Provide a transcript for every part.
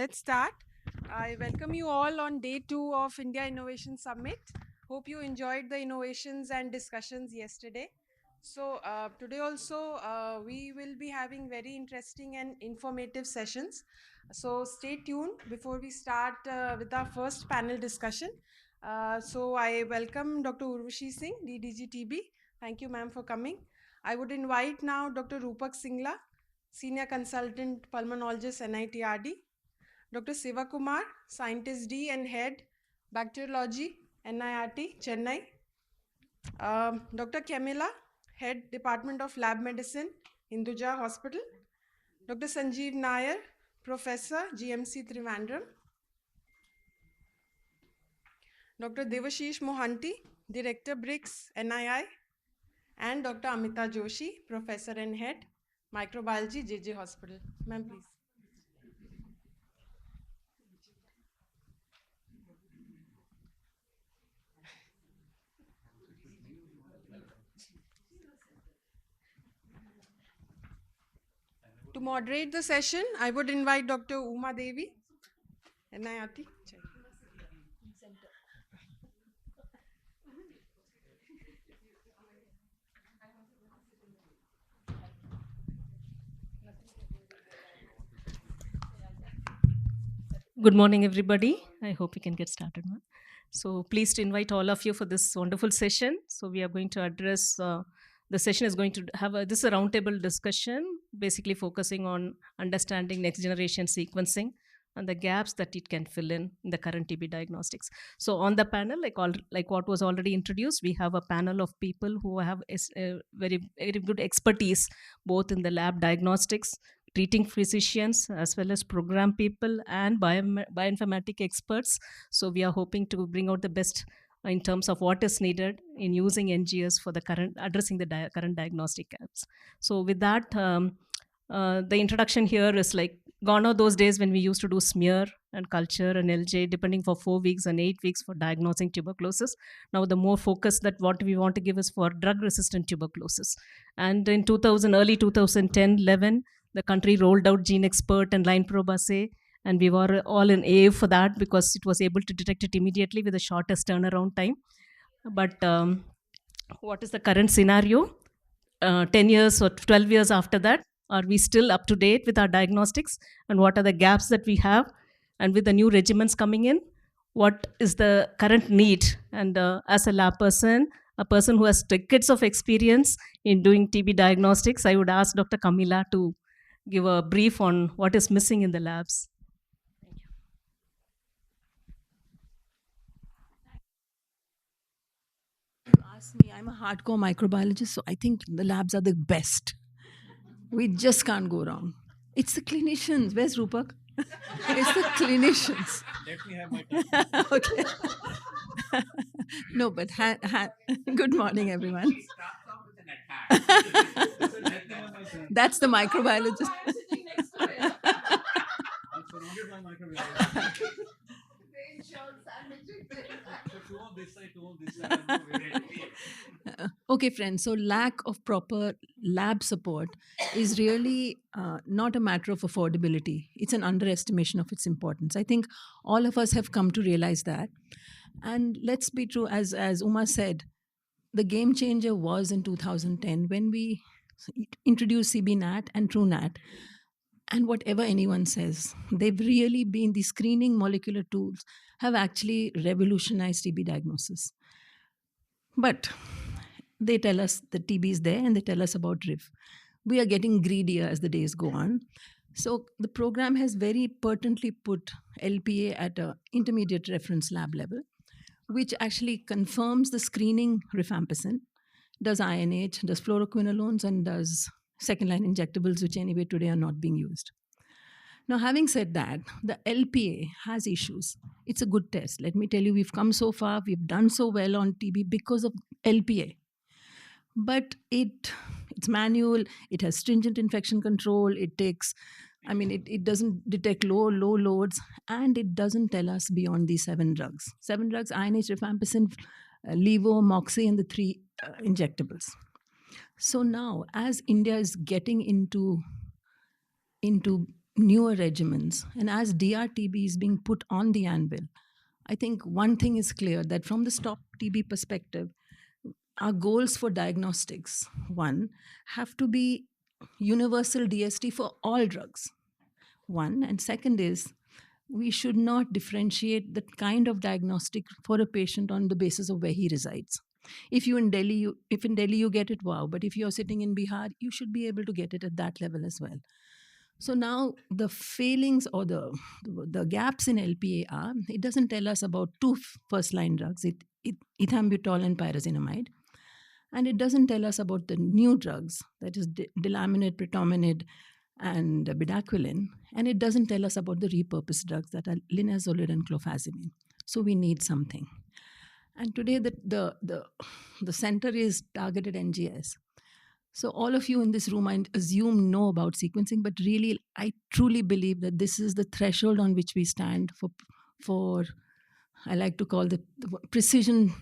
let's start. I welcome you all on day 2 of India Innovation Summit. Hope you enjoyed the innovations and discussions yesterday. So today also we will be having very interesting and informative sessions. So stay tuned before we start with our first panel discussion. So I welcome Dr. Urvashi Singh, DDG-TB. Thank you, ma'am, for coming. I would invite now Dr. Rupak Singla, Senior Consultant Pulmonologist, NITRD. Dr. Siva Kumar, Scientist D and Head, Bacteriology, NIRT, Chennai. Dr. Camilla, Head, Department of Lab Medicine, Hinduja Hospital. Dr. Sanjeev Nair, Professor, GMC Trivandrum. Dr. Debasish Mohanty, Director BRICS, NII. And Dr. Ameeta Joshi, Professor and Head, Microbiology, JJ Hospital. Ma'am, please. To moderate the session, I would invite Dr. Uma Devi, NIRT. Good morning, everybody. I hope we can get started now. So pleased to invite all of you for this wonderful session. So we are going to address, the session is going to have this is a roundtable discussion, basically focusing on understanding next generation sequencing and the gaps that it can fill in the current TB diagnostics. So on the panel, like what was already introduced, we have a panel of people who have very good expertise, both in the lab diagnostics, treating physicians, as well as program people and bioinformatic experts. So we are hoping to bring out the best in terms of what is needed in using NGS for the addressing the current diagnostic gaps. So with that, the introduction here is like gone are those days when we used to do smear and culture and LJ, depending for 4 weeks and 8 weeks for diagnosing tuberculosis. Now the more focus that what we want to give is for drug-resistant tuberculosis. And in early 2010, 11, the country rolled out Gene Expert and Line Probe assay, and we were all in awe for that because it was able to detect it immediately with the shortest turnaround time. But what is the current scenario? 10 years or 12 years after that, are we still up to date with our diagnostics? And what are the gaps that we have? And with the new regimens coming in, what is the current need? And as a lab person, a person who has decades of experience in doing TB diagnostics, I would ask Dr. Camilla to give a brief on what is missing in the labs. Ask me, I'm a hardcore microbiologist, so I think the labs are the best. We just can't go wrong. It's the clinicians. Where's Rupak? It's the clinicians. Let me have my time. Okay. No, but good morning, everyone. That's the microbiologist. I'm surrounded by microbiology. Okay, friends. So lack of proper lab support is really not a matter of affordability. It's an underestimation of its importance. I think all of us have come to realize that. And let's be true, as Uma said, the game changer was in 2010 when we introduced CBNAT and TrueNAT. And whatever anyone says, they've really been, the screening molecular tools have actually revolutionized TB diagnosis. But they tell us the TB is there and they tell us about RIF. We are getting greedier as the days go on. So the program has very pertinently put LPA at an intermediate reference lab level, which actually confirms the screening rifampicin, does INH, does fluoroquinolones, and does second-line injectables, which anyway today are not being used. Now, having said that, the LPA has issues. It's a good test. Let me tell you, we've come so far, we've done so well on TB because of LPA. But it's manual, it has stringent infection control, it doesn't detect low loads, and it doesn't tell us beyond these 7 drugs. 7 drugs, INH, rifampicin, levo, moxi, and the 3 injectables. So now, as India is getting into newer regimens, and as DRTB is being put on the anvil, I think one thing is clear that from the stop TB perspective, our goals for diagnostics, one, have to be universal DST for all drugs. One, and second is we should not differentiate the kind of diagnostic for a patient on the basis of where he resides. If in Delhi you get it, wow. But if you're sitting in Bihar, you should be able to get it at that level as well. So now the failings or the gaps in LPA are, it doesn't tell us about two first-line drugs, ethambutol and pyrazinamide. And it doesn't tell us about the new drugs, that is delaminid, pretominid, and bedaquiline. And it doesn't tell us about the repurposed drugs that are linezolid and clofazimine. So we need something. And today the center is targeted NGS. So all of you in this room, I assume, know about sequencing, but really, I truly believe that this is the threshold on which we stand for I like to call the precision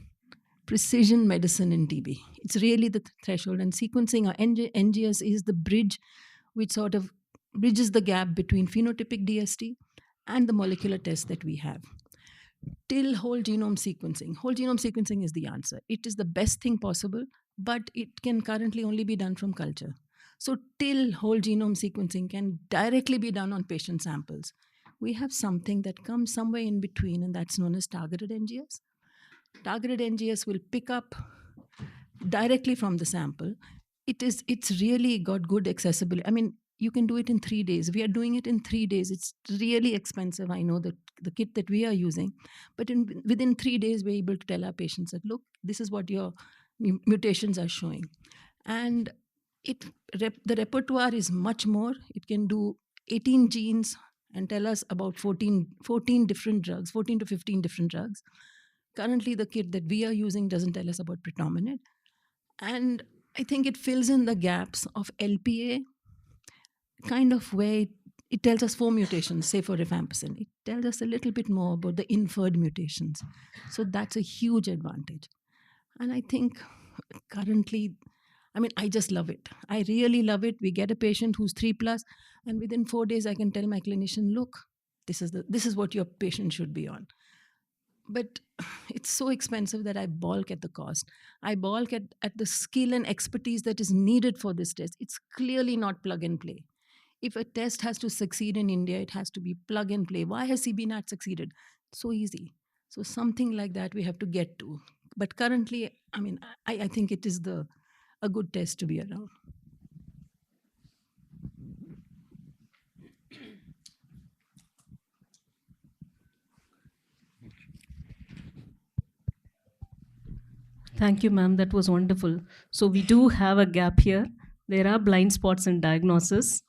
medicine in TB. It's really the threshold, and sequencing or NGS is the bridge which sort of bridges the gap between phenotypic DST and the molecular test that we have. Till whole genome sequencing is the answer. It is the best thing possible, but it can currently only be done from culture. So till whole genome sequencing can directly be done on patient samples, we have something that comes somewhere in between, and that's known as targeted NGS. Targeted NGS will pick up directly from the sample. It's really got good accessibility. I mean, you can do it in 3 days. We are doing it in 3 days. It's really expensive. I know that the kit that we are using, but within 3 days, we're able to tell our patients that, look, this is what your mutations are showing. And the repertoire is much more. It can do 18 genes and tell us about 14 different drugs, 14 to 15 different drugs. Currently, the kit that we are using doesn't tell us about predominant. And I think it fills in the gaps of LPA, kind of where it tells us 4 mutations, say for rifampicin. It tells us a little bit more about the inferred mutations. So that's a huge advantage. And I think currently, I mean, I just love it. I really love it. We get a patient who's 3+, and within 4 days, I can tell my clinician, look, this is what your patient should be on. But it's so expensive that I balk at the cost. I balk at the skill and expertise that is needed for this test. It's clearly not plug and play. If a test has to succeed in India, it has to be plug and play. Why has CBNAT succeeded? So easy. So something like that we have to get to. But currently, I mean, I think it is a good test to be around. Thank you, ma'am. That was wonderful. So we do have a gap here. There are blind spots in diagnosis,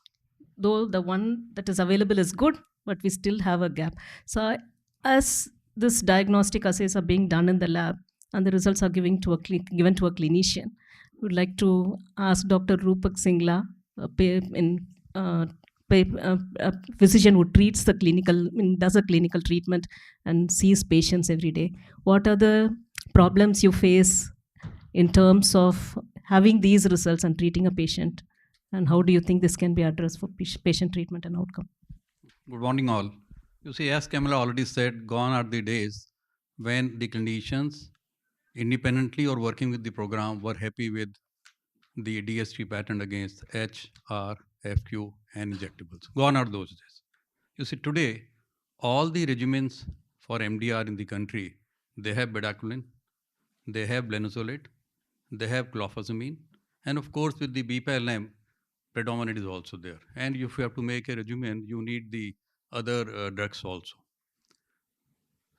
though the one that is available is good, but we still have a gap. So as this diagnostic assays are being done in the lab and the results are given to a clinician, we would like to ask Dr. Rupak Singla, a physician who treats the clinical, does a clinical treatment and sees patients every day. What are the problems you face in terms of having these results and treating a patient? And how do you think this can be addressed for patient treatment and outcome? Good morning, all. You see, as Camilla already said, gone are the days when the clinicians, independently or working with the program, were happy with the DST patent against H, R, FQ, and injectables. Gone are those days. You see, today, all the regimens for MDR in the country, they have bedaquiline, they have linezolid, they have clofazimine, and of course, with the BPLM, predominant is also there. And if you have to make a regimen, you need the other drugs also.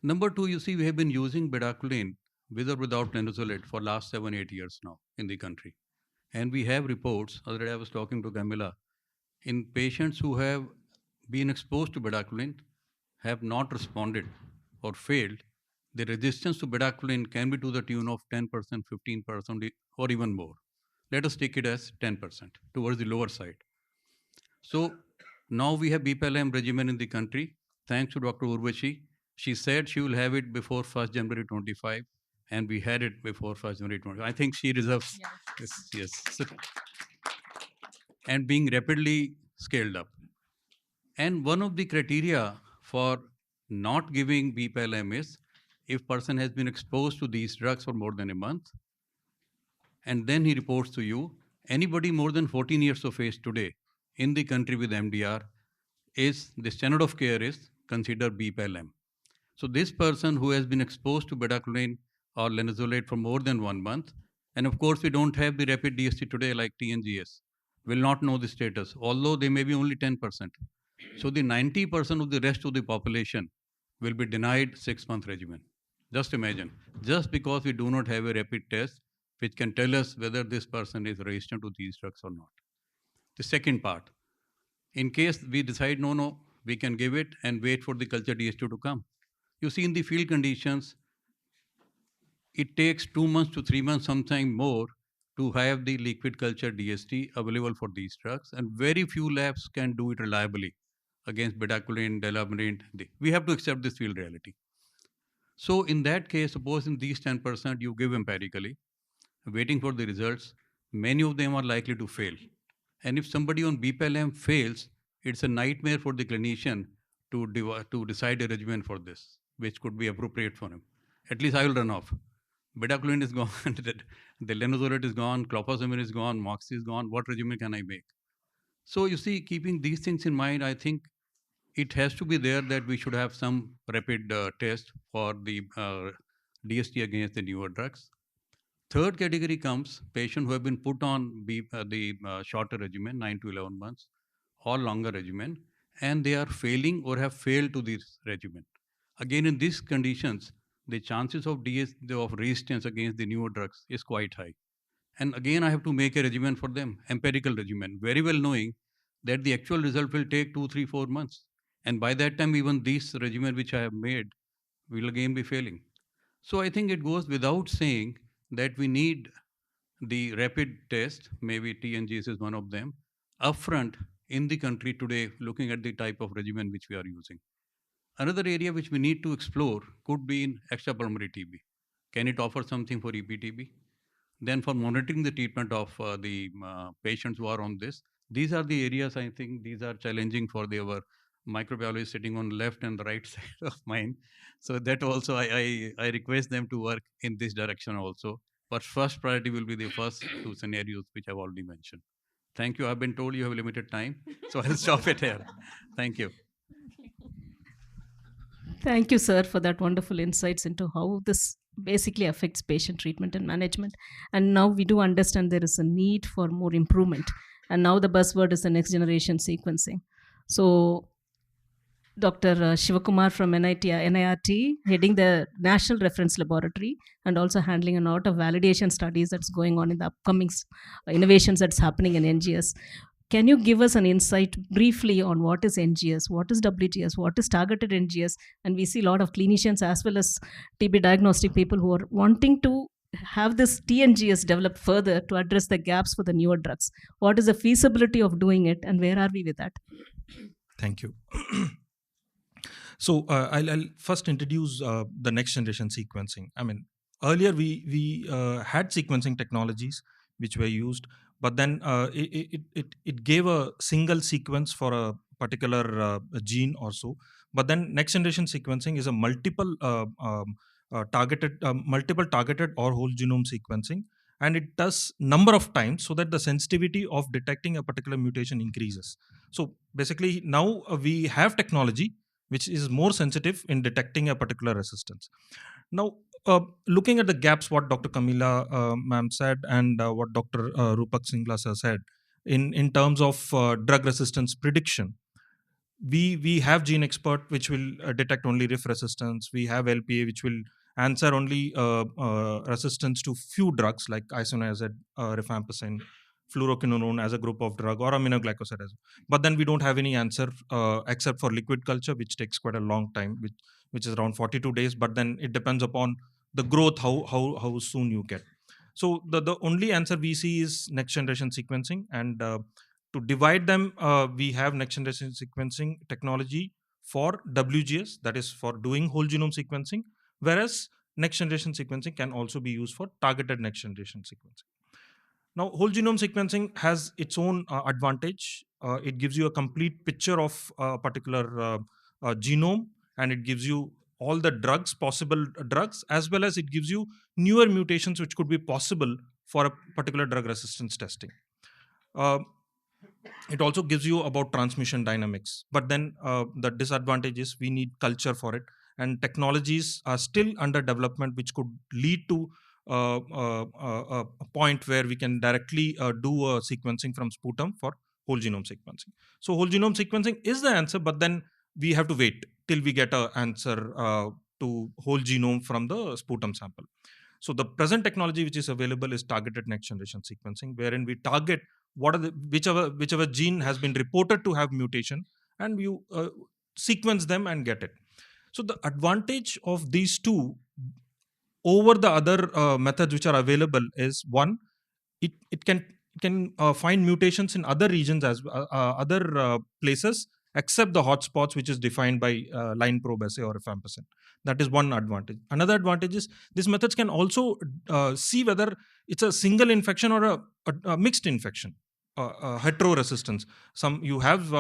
Number 2, you see, we have been using bedaquiline with or without linezolid for last 7-8 years now in the country. And we have reports, already I was talking to Camilla, in patients who have been exposed to bedaquiline, have not responded or failed, the resistance to bedaquiline can be to the tune of 10%, 15%, or even more. Let us take it as 10%, towards the lower side. So now we have BPLM regimen in the country, thanks to Dr. Urvashi. She said she will have it before 1st January 25, and we had it before 1st January 25. I think she deserves this, yes. So, and being rapidly scaled up. And one of the criteria for not giving BPLM is if person has been exposed to these drugs for more than a month, and then he reports to you, anybody more than 14 years of age today in the country with MDR is the standard of care is considered BPLM. So this person who has been exposed to bedaquiline or linezolid for more than 1 month, and of course we don't have the rapid DST today like TNGS, will not know the status, although they may be only 10%. So the 90% of the rest of the population will be denied 6-month regimen. Just imagine, just because we do not have a rapid test which can tell us whether this person is resistant to these drugs or not. The second part, in case we decide no, we can give it and wait for the culture DST to come. You see, in the field conditions, it takes 2 months to 3 months, sometimes more, to have the liquid culture DST available for these drugs, and very few labs can do it reliably against bedaquiline, delamirin. We have to accept this field reality. So in that case, suppose in these 10% you give empirically, waiting for the results, many of them are likely to fail. And if somebody on BPLM fails, it's a nightmare for the clinician to decide a regimen for this, which could be appropriate for him. At least I will run off. Bedaquiline is gone, the linezolid is gone, clofazimine is gone, moxi is gone. What regimen can I make? So you see, keeping these things in mind, I think it has to be there that we should have some rapid test for the DST against the newer drugs. Third category comes patients who have been put on the shorter regimen, 9 to 11 months, or longer regimen, and they are failing or have failed to this regimen. Again, in these conditions, the chances of of resistance against the newer drugs is quite high. And again, I have to make a regimen for them, empirical regimen, very well knowing that the actual result will take 2, 3, 4 months. And by that time, even this regimen which I have made will again be failing. So I think it goes without saying that we need the rapid test, maybe TNGS is one of them, upfront in the country today, looking at the type of regimen which we are using. Another area which we need to explore could be in extrapulmonary TB. Can it offer something for EPTB? Then for monitoring the treatment of the patients who are on this, these are the areas I think these are challenging for our microbiologists sitting on left and the right side of mine. So that also I request them to work in this direction also. But first priority will be the first two scenarios which I've already mentioned. Thank you. I've been told you have limited time, so I'll stop it here. Thank you. Thank you, sir, for that wonderful insights into how this basically affects patient treatment and management. And now we do understand there is a need for more improvement. And now the buzzword is the next generation sequencing. So Dr. Shivakumar from NIRT, heading the National Reference Laboratory and also handling a lot of validation studies that's going on in the upcoming innovations that's happening in NGS. Can you give us an insight briefly on what is NGS, what is WGS, what is targeted NGS? And we see a lot of clinicians as well as TB diagnostic people who are wanting to have this TNGS developed further to address the gaps for the newer drugs. What is the feasibility of doing it and where are we with that? Thank you. So I'll first introduce the next generation sequencing. I mean, earlier we had sequencing technologies which were used, but then it gave a single sequence for a particular gene or so. But then next generation sequencing is a multiple targeted or whole genome sequencing, and it does number of times so that the sensitivity of detecting a particular mutation increases. So basically now we have technology which is more sensitive in detecting a particular resistance. Now, looking at the gaps, what Dr. Camilla ma'am said and what Dr. Rupak Singla sir said in terms of drug resistance prediction, we have gene expert which will detect only RIF resistance. We have LPA which will answer only resistance to few drugs like isoniazid, rifampicin, fluoroquinolone as a group of drug, or aminoglycoside as well. But then we don't have any answer except for liquid culture, which takes quite a long time, which is around 42 days. But then it depends upon the growth, how soon you get. So the only answer we see is next generation sequencing, and to divide them, we have next generation sequencing technology for WGS, that is for doing whole genome sequencing, whereas next generation sequencing can also be used for targeted next generation sequencing. Now, whole genome sequencing has its own advantage. It gives you a complete picture of a particular genome, and it gives you all the drugs, possible drugs, as well as it gives you newer mutations which could be possible for a particular drug resistance testing. Uh, it also gives you about transmission dynamics, but then the disadvantage is we need culture for it, and technologies are still under development which could lead to a point where we can directly do a sequencing from sputum for whole genome sequencing. So whole genome sequencing is the answer, but then we have to wait till we get an answer to whole genome from the sputum sample. So the present technology which is available is targeted next generation sequencing, wherein we target what are the whichever gene has been reported to have mutation, and you sequence them and get it. So the advantage of these two over the other methods which are available is, one, it can find mutations in other regions as other places except the hotspots which is defined by line probe assay or rifampicin. That is one advantage. Another advantage is these methods can also see whether it's a single infection or a mixed infection, hetero resistance. Some you have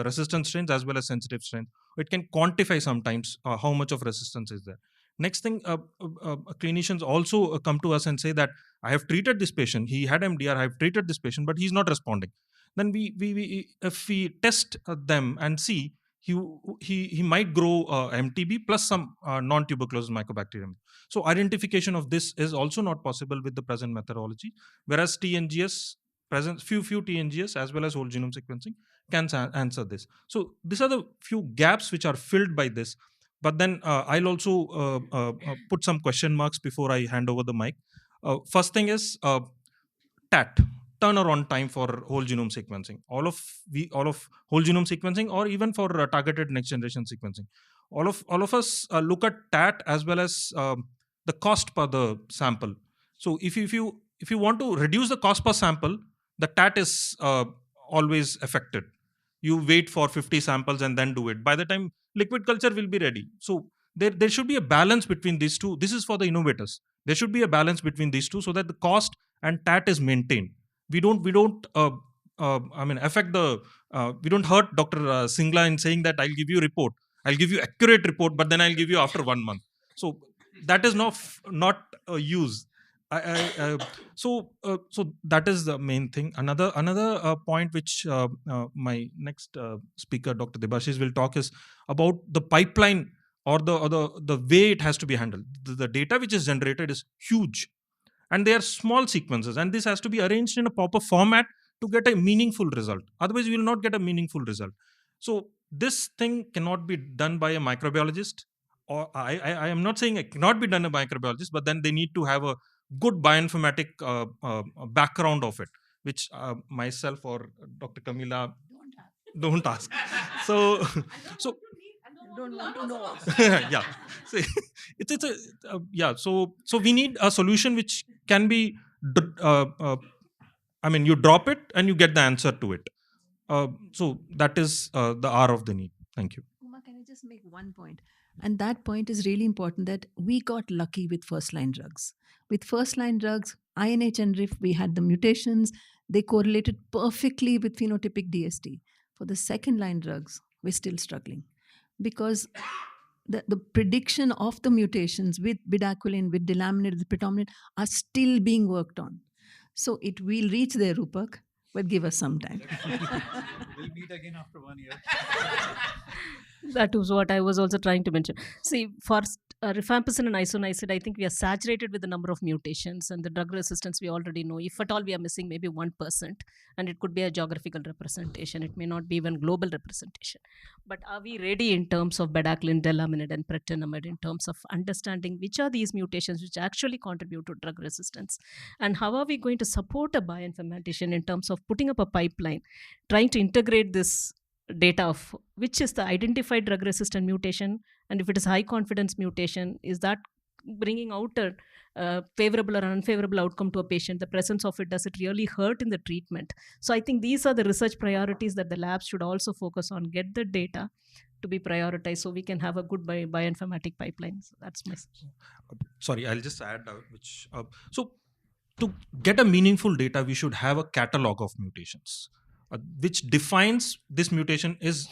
resistant strains as well as sensitive strains. It can quantify sometimes how much of resistance is there. Next thing, clinicians also come to us and say that I have treated this patient. He had MDR. I have treated this patient, but he's not responding. Then we if we test them and see, he might grow MTB plus some non-tuberculosis mycobacterium. So identification of this is also not possible with the present methodology. Whereas TNGS, present few TNGS as well as whole genome sequencing can answer this. So these are the few gaps which are filled by this. But then I'll also put some question marks before I hand over the mic. First thing is TAT, turnaround time for whole genome sequencing. All of whole genome sequencing, or even for targeted next generation sequencing, all of us look at TAT as well as the cost per the sample. So if you want to reduce the cost per sample, the TAT is always affected. You wait for 50 samples and then do it. By the time liquid culture will be ready. So there should be a balance between these two. This is for the innovators. There should be a balance between these two so that the cost and TAT is maintained. We don't affect the we don't hurt Dr. Singla in saying that I'll give you report. I'll give you accurate report, but then I'll give you after 1 month. So that is not use. So that is the main thing. Another point which my next speaker, Dr. Debasish, will talk is about the pipeline or the way it has to be handled. The data which is generated is huge, and they are small sequences, and this has to be arranged in a proper format to get a meaningful result. Otherwise, we will not get a meaningful result. So this thing cannot be done by a microbiologist, or I am not saying it cannot be done by a microbiologist, but then they need to have a good bioinformatic background of it, which myself or Dr. Camilla don't ask. So Don't want to know. yeah, so it's a yeah. So we need a solution which can be you drop it and you get the answer to it. So that is the R of the need. Thank you. Kumar, can I just make one point? And that point is really important, that we got lucky with first line drugs. With first line drugs, INH and RIF, we had the mutations. They correlated perfectly with phenotypic DST. For the second line drugs, we're still struggling because the prediction of the mutations with bidaquilin, with delaminate, with predominant are still being worked on. So it will reach there, Rupak, but give us some time. We'll meet again after 1 year. That was what I was also trying to mention. See, for rifampicin and isoniazid, I think we are saturated with the number of mutations, and the drug resistance we already know. If at all we are missing maybe 1%, and it could be a geographical representation. It may not be even global representation. But are we ready in terms of bedaquiline, delaminate, and pretinamide in terms of understanding which are these mutations which actually contribute to drug resistance? And how are we going to support a bioinformatician in terms of putting up a pipeline, trying to integrate this data of which is the identified drug resistant mutation, and if it is high confidence mutation, is that bringing out a favorable or unfavorable outcome to a patient? The presence of it, does it really hurt in the treatment? So I think these are the research priorities that the labs should also focus on, get the data to be prioritized so we can have a good bioinformatic pipeline. So that's my Sorry, I'll just add so to get a meaningful data, we should have a catalog of mutations, which defines this mutation is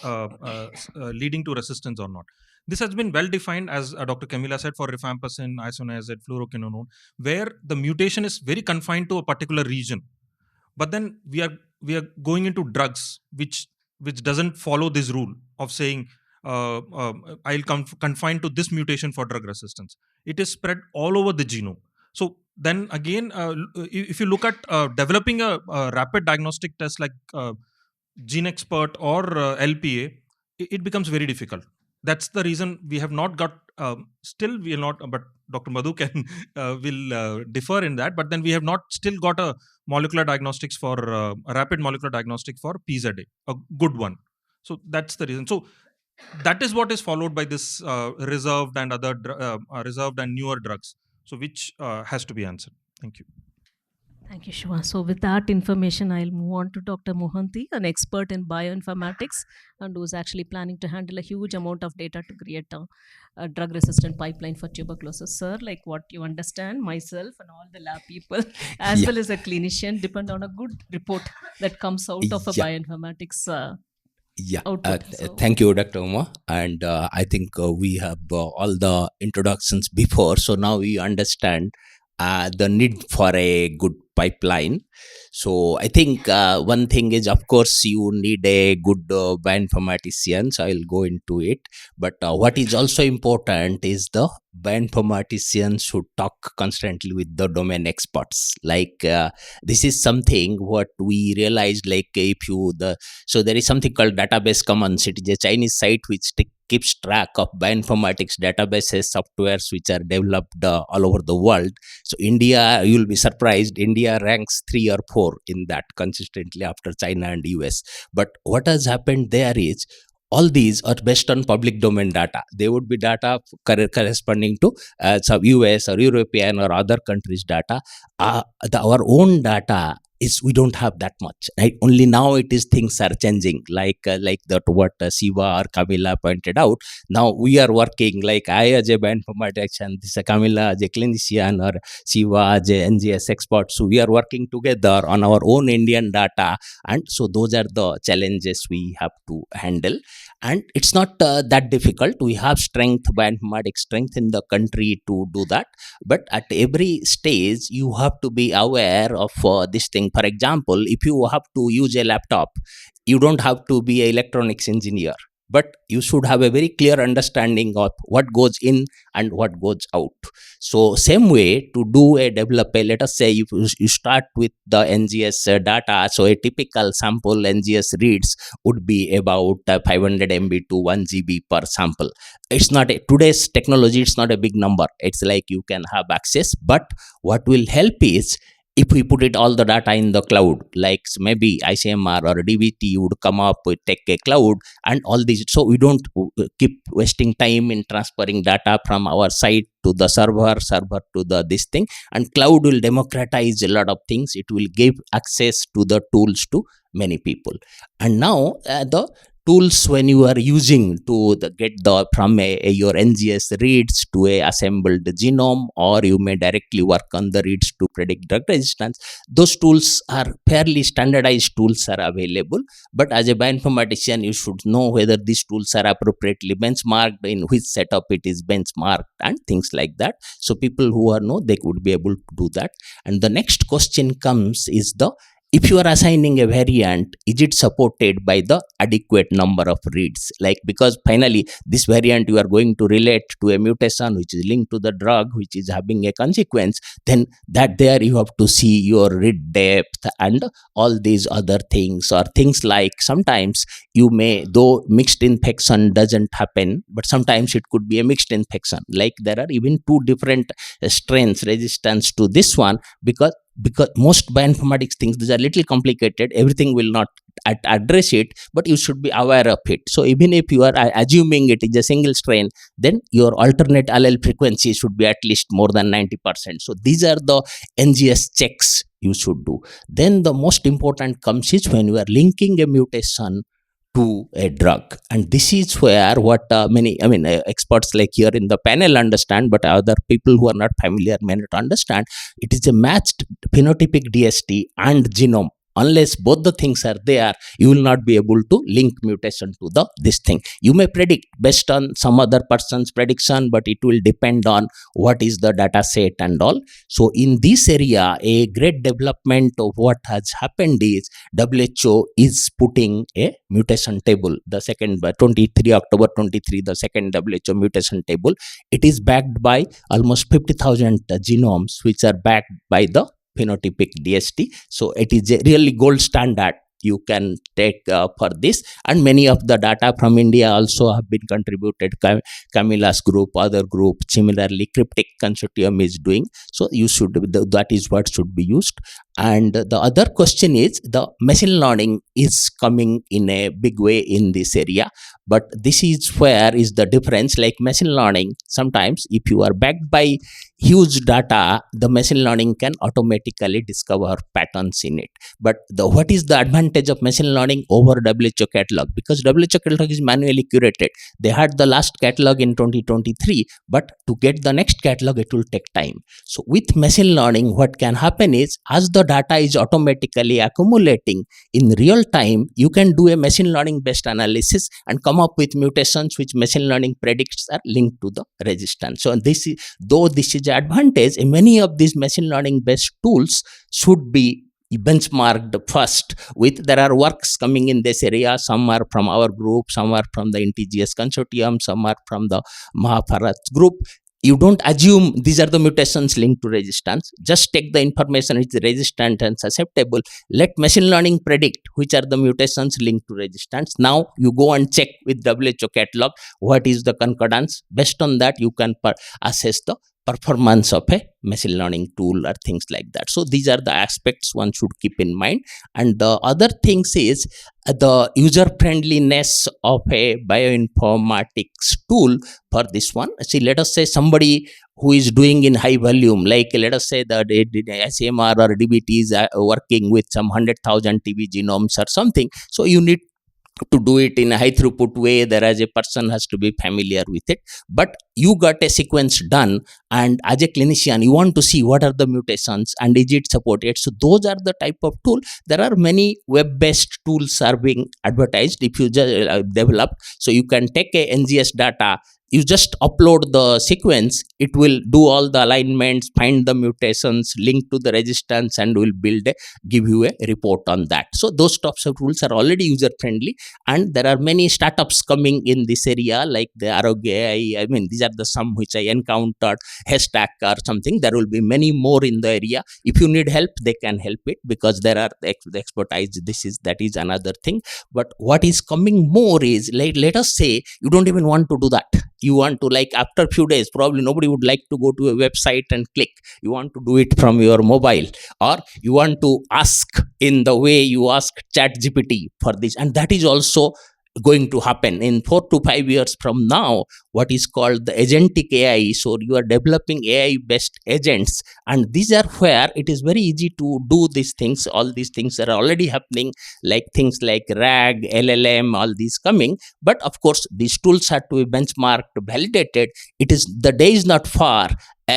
leading to resistance or not. This has been well defined, as Dr. Camilla said, for rifampicin, isoniazid, fluoroquinolone, where the mutation is very confined to a particular region. But then we are going into drugs which doesn't follow this rule of saying I'll confine to this mutation for drug resistance. It is spread all over the genome. So then again, if you look at developing a rapid diagnostic test like Gene Expert or LPA, it becomes very difficult. That's the reason we have not got. Still, we are not. But Dr. Madhu can will differ in that. But then we have not still got a molecular diagnostics for a rapid molecular diagnostic for PZA, a good one. So that's the reason. So that is what is followed by this reserved and other reserved and newer drugs. So which has to be answered. Thank you. Thank you, Shiva. So with that information, I'll move on to Dr. Mohanty, an expert in bioinformatics and who's actually planning to handle a huge amount of data to create a drug-resistant pipeline for tuberculosis. Sir, like what you understand, myself and all the lab people, as well as a clinician, depend on a good report that comes out of a bioinformatics output. Thank you, Dr. Uma. And I think we have all the introductions before, so now we understand the need for a good pipeline. So I think one thing is, of course, you need a good bioinformatician. So I'll go into it. But what is also important is the bioinformaticians should talk constantly with the domain experts. Like this is something what we realized. Like so there is something called Database Commons. It is a Chinese site which keeps track of bioinformatics databases, softwares which are developed all over the world. So India, you'll be surprised, India ranks 3 or 4 in that consistently after China and US. But what has happened there is, all these are based on public domain data. They would be data corresponding to some US or European or other countries' data. Our own data is, we don't have that much, right? Only now it is things are changing, like that what Siva or Camilla pointed out. Now we are working, like I as a bioinformatician, and this Camilla as a clinician, or Siva as a NGS expert. So we are working together on our own Indian data, and so those are the challenges we have to handle. And it's not that difficult. We have bioinformatics strength in the country to do that. But at every stage, you have to be aware of this thing. For example, if you have to use a laptop, you don't have to be an electronics engineer, but you should have a very clear understanding of what goes in and what goes out. So same way to develop a, let us say you start with the NGS data. So a typical sample NGS reads would be about 500 MB to 1 GB per sample. It's not today's technology, it's not a big number. It's like you can have access, but what will help is, if we put it all the data in the cloud, like maybe ICMR or DBT would come up with take a cloud and all these, so we don't keep wasting time in transferring data from our site to the server to the this thing. And cloud will democratize a lot of things. It will give access to the tools to many people. And now the tools when you are using to get from your NGS reads to a assembled genome, or you may directly work on the reads to predict drug resistance. Those tools are fairly standardized tools are available, but as a bioinformatician, you should know whether these tools are appropriately benchmarked, in which setup it is benchmarked, and things like that. So people who know, they would be able to do that. And the next question comes is if you are assigning a variant, is it supported by the adequate number of reads? Like, because finally this variant you are going to relate to a mutation which is linked to the drug which is having a consequence, then that there you have to see your read depth and all these other things, or things like sometimes you may, though mixed infection doesn't happen, but sometimes it could be a mixed infection. Like there are even 2 different strains resistance to this one, because most bioinformatics things, these are little complicated. Everything will not address it, but you should be aware of it. So even if you are assuming it is a single strain, then your alternate allele frequency should be at least more than 90%. So these are the NGS checks you should do. Then the most important comes is when you are linking a mutation to a drug. And this is where what many, experts like here in the panel understand, but other people who are not familiar may not understand. It is a matched phenotypic DST and genome. Unless both the things are there, you will not be able to link mutation to this thing. You may predict based on some other person's prediction, but it will depend on what is the data set and all. So in this area, a great development of what has happened is WHO is putting a mutation table. The second, 23 October 23, the second WHO mutation table. It is backed by almost 50,000 genomes, which are backed by the phenotypic DST. So it is a really gold standard you can take for this, and many of the data from India also have been contributed. Camilla's group, other group, similarly Cryptic Consortium is doing. So you should, that is what should be used. And the other question is, the machine learning is coming in a big way in this area, but this is where is the difference. Like machine learning, sometimes if you are backed by huge data, the machine learning can automatically discover patterns in it. But what is the advantage of machine learning over WHO catalog? Because WHO catalog is manually curated. They had the last catalog in 2023, but to get the next catalog, it will take time. So with machine learning, what can happen is, as the data is automatically accumulating in real time, you can do a machine learning based analysis and come up with mutations which machine learning predicts are linked to the resistance. So this is, though this is an advantage, many of these machine learning based tools should be benchmarked first with. There are works coming in this area. Some are from our group, some are from the NTGS consortium, some are from the Mahabharat group. You don't assume these are the mutations linked to resistance. Just take the information which is resistant and susceptible. Let machine learning predict which are the mutations linked to resistance. Now you go and check with WHO catalog what is the concordance. Based on that, you can assess the performance of a machine learning tool or things like that. So these are the aspects one should keep in mind. And the other things is the user friendliness of a bioinformatics tool for this one. See, let us say somebody who is doing in high volume, like let us say the SMR or DBT is working with some 100,000 TB genomes or something. So you need to do it in a high throughput way, whereas a person has to be familiar with it. But you got a sequence done, and as a clinician, you want to see what are the mutations and is it supported. So those are the type of tool. There are many web-based tools are being advertised if you just develop. So you can take a NGS data, you just upload the sequence, it will do all the alignments, find the mutations, link to the resistance, and will give you a report on that. So those types of tools are already user friendly, and there are many startups coming in this area, like the Arogya AI. I mean, these are the some which I encountered, Haystack or something. There will be many more in the area. If you need help, they can help it, because there are the expertise. That is another thing. But what is coming more is, like, let us say you don't even want to do that. You want to, like, after few days, probably nobody would like to go to a website and click. You want to do it from your mobile, or you want to ask in the way you ask ChatGPT for this. And that is also going to happen in 4 to 5 years from now, what is called the agentic AI. So you are developing AI based agents, and these are where it is very easy to do these things. All these things are already happening, like things like RAG, LLM, all these coming. But of course, these tools have to be benchmarked, validated. The day is not far.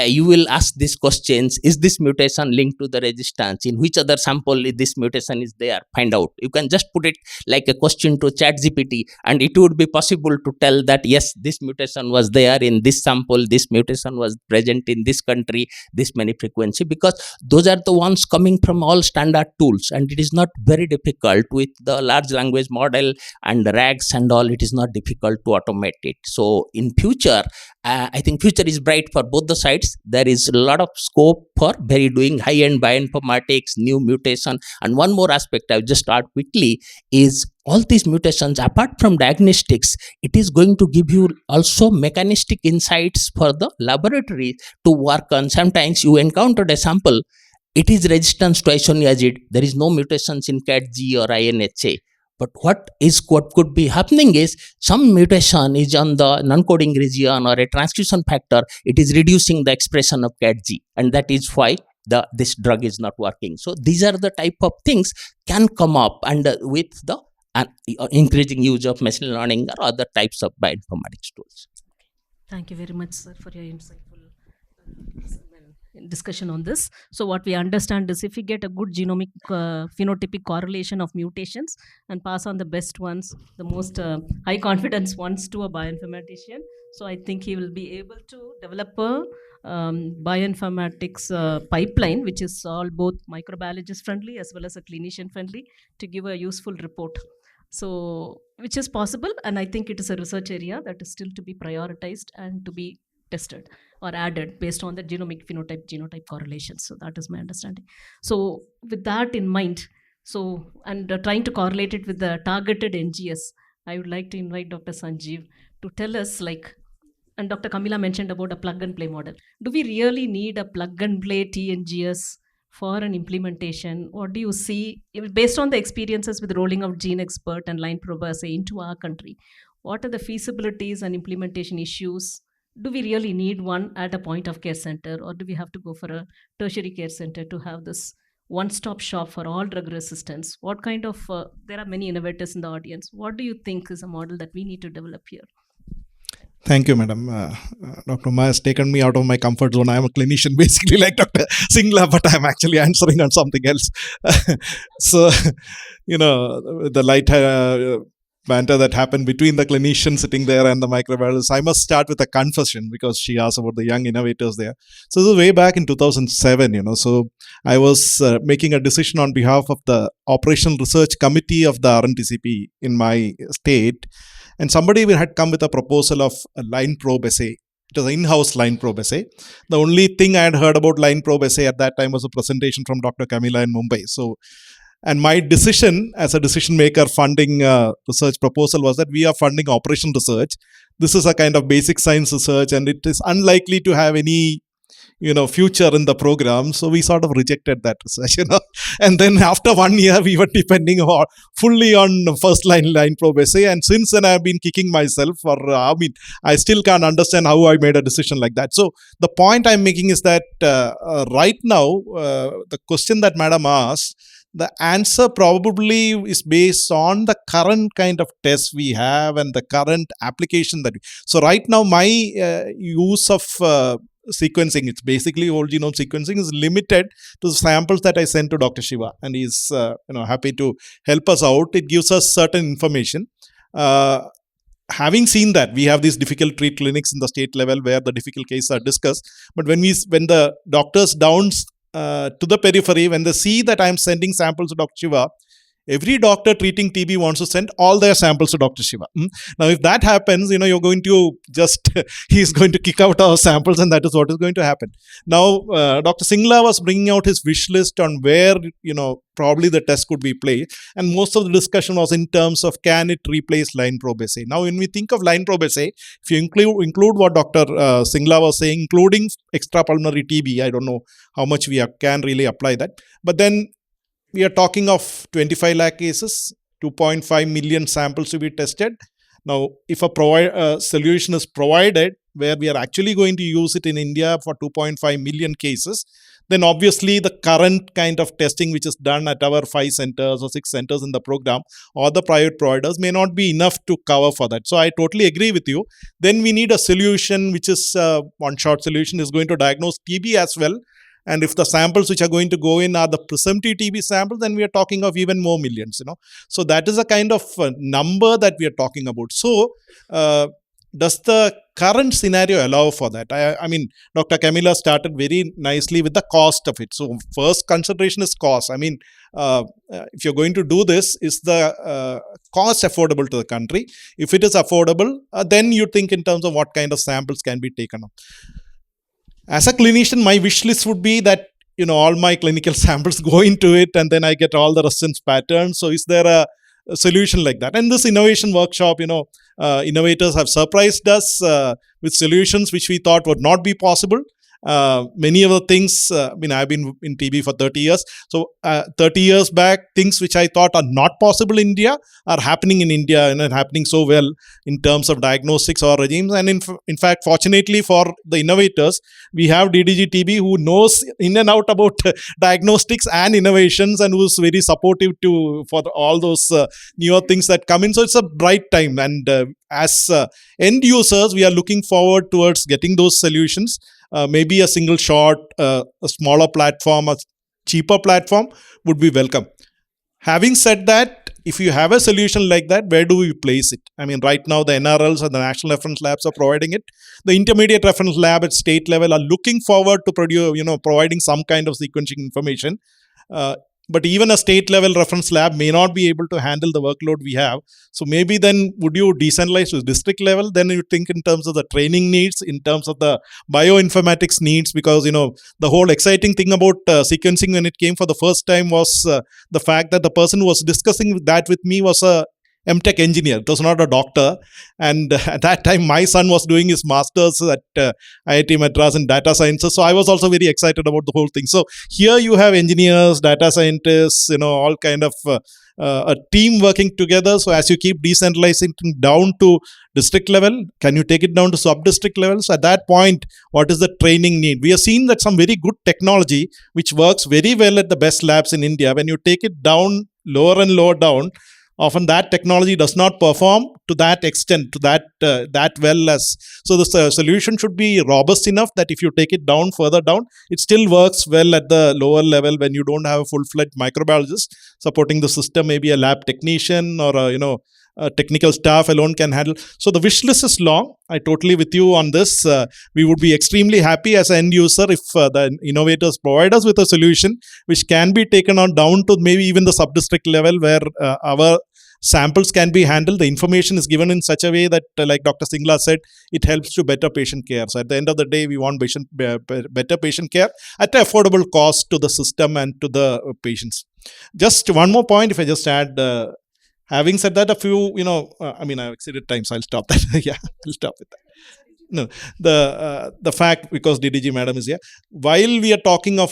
You will ask these questions: is this mutation linked to the resistance? In which other sample this mutation is there? Find out. You can just put it like a question to ChatGPT, and it would be possible to tell that yes, this mutation was there in this sample, this mutation was present in this country, this many frequency, because those are the ones coming from all standard tools, and it is not very difficult with the large language model and the RAGs and all. It is not difficult to automate it. So in future, I think future is bright for both the sides. There is a lot of scope for very doing high-end bioinformatics, new mutation. And one more aspect I'll just start quickly is all these mutations, apart from diagnostics, it is going to give you also mechanistic insights for the laboratory to work on. Sometimes you encountered a sample, it is resistant to isoniazid, there is no mutations in CAT-G or INHA. But what could be happening is some mutation is on the non-coding region or a transcription factor. It is reducing the expression of CAT-G, and that is why this drug is not working. So these are the type of things can come up, and with the and increasing use of machine learning or other types of bioinformatics tools. Thank you very much, sir, for your insightful discussion on this. So what we understand is if we get a good genomic phenotypic correlation of mutations and pass on the best ones, the most high confidence ones to a bioinformatician, so I think he will be able to develop a bioinformatics pipeline, which is all both microbiologist friendly as well as a clinician friendly, to give a useful report. So, which is possible, and I think it is a research area that is still to be prioritized and to be tested or added based on the genomic phenotype genotype correlations. So that is my understanding. So with that in mind, so and trying to correlate it with the targeted NGS, I would like to invite Dr. Sanjeev to tell us, like, and Dr. Camilla mentioned about a plug and play model. Do we really need a plug and play TNGS for an implementation? Or do you see, based on the experiences with rolling out Gene Expert and Line Probe assay into our country, what are the feasibilities and implementation issues? Do we really need one at a point of care center, or do we have to go for a tertiary care center to have this one-stop shop for all drug resistance? What kind of, there are many innovators in the audience. What do you think is a model that we need to develop here? Thank you, madam. Dr. Ma has taken me out of my comfort zone. I am a clinician, basically like Dr. Singla, but I am actually answering on something else. So, the light banter that happened between the clinician sitting there and the microbiologist, I must start with a confession because she asked about the young innovators there. So this was way back in 2007, so I was making a decision on behalf of the Operational Research Committee of the RNTCP in my state, and somebody had come with a proposal of a line probe assay. It was an in-house line probe assay. The only thing I had heard about line probe assay at that time was a presentation from Dr. Camilla in Mumbai. And my decision as a decision maker funding research proposal was that we are funding operation research. This is a kind of basic science research and it is unlikely to have any future in the program. So we sort of rejected that research, And then after 1 year, we were depending fully on first line probe assay. And since then, I've been kicking myself I still can't understand how I made a decision like that. So the point I'm making is that right now, the question that Madam asked, the answer probably is based on the current kind of tests we have and the current application that so right now my use of sequencing, it's basically whole genome sequencing, is limited to the samples that I send to Dr. Siva, and he's happy to help us out. It gives us certain information. Having seen that, we have these difficult treat clinics in the state level where the difficult cases are discussed. But when the doctors down to the periphery, when they see that I'm sending samples to Dr. Siva, every doctor treating TB wants to send all their samples to Dr. Siva. Now, if that happens, you're going to he's going to kick out our samples, and that is what is going to happen. Now, Dr. Singla was bringing out his wish list on where, probably the test could be placed. And most of the discussion was in terms of can it replace line probe assay. Now, when we think of line probe assay, if you include what Dr. Singla was saying, including extrapulmonary TB, I don't know how much we can really apply that. But then we are talking of 25 lakh cases, 2.5 million samples to be tested. Now, if a solution is provided where we are actually going to use it in India for 2.5 million cases, then obviously the current kind of testing which is done at our 5 centers or 6 centers in the program or the private providers may not be enough to cover for that. So I totally agree with you. Then we need a solution which is one-shot solution is going to diagnose TB as well. And if the samples which are going to go in are the presumptive TB samples, then we are talking of even more millions, So that is a kind of number that we are talking about. So does the current scenario allow for that? I mean, Dr. Camilla started very nicely with the cost of it. So first consideration is cost. I mean, if you're going to do this, is the cost affordable to the country? If it is affordable, then you think in terms of what kind of samples can be taken up. As a clinician, my wish list would be that, all my clinical samples go into it and then I get all the resistance patterns. So is there a solution like that? And this innovation workshop, innovators have surprised us with solutions which we thought would not be possible. Many of the things, I've been in TB for 30 years. So 30 years back, things which I thought are not possible in India are happening in India and are happening so well in terms of diagnostics or regimes. And in fact, fortunately for the innovators, we have DDG-TB who knows in and out about diagnostics and innovations and who's very supportive for all those newer things that come in. So it's a bright time. And as end users, we are looking forward towards getting those solutions. Maybe a single shot, a smaller platform, a cheaper platform would be welcome. Having said that, if you have a solution like that, where do we place it? Right now the NRLs and the national reference labs are providing it. The intermediate reference lab at state level are looking forward to providing some kind of sequencing information. But even a state level reference lab may not be able to handle the workload we have. So maybe then would you decentralize to district level? Then you think in terms of the training needs, in terms of the bioinformatics needs, because the whole exciting thing about sequencing when it came for the first time was the fact that the person who was discussing that with me was a MTech engineer. It was not a doctor. And at that time, my son was doing his master's at IIT Madras in data sciences. So I was also very excited about the whole thing. So here you have engineers, data scientists, all kind of a team working together. So as you keep decentralizing down to district level, can you take it down to sub-district levels? At that point, what is the training need? We have seen that some very good technology, which works very well at the best labs in India, when you take it down lower and lower down, often that technology does not perform to that extent, to that well as. So the solution should be robust enough that if you take it down further down, it still works well at the lower level when you don't have a full-fledged microbiologist supporting the system. Maybe a lab technician or a technical staff alone can handle. So the wish list is long. I totally with you on this. We would be extremely happy as an end user if the innovators provide us with a solution which can be taken on down to maybe even the sub-district level where our samples can be handled. The information is given in such a way that, like Dr. Singla said, it helps to better patient care. So at the end of the day, we want better patient care at an affordable cost to the system and to the patients. Just one more point, if I just add, having said that, a few, I've exceeded time, so I'll stop that. Yeah, I'll stop with that. No, the fact, because DDG madam is here, while we are talking of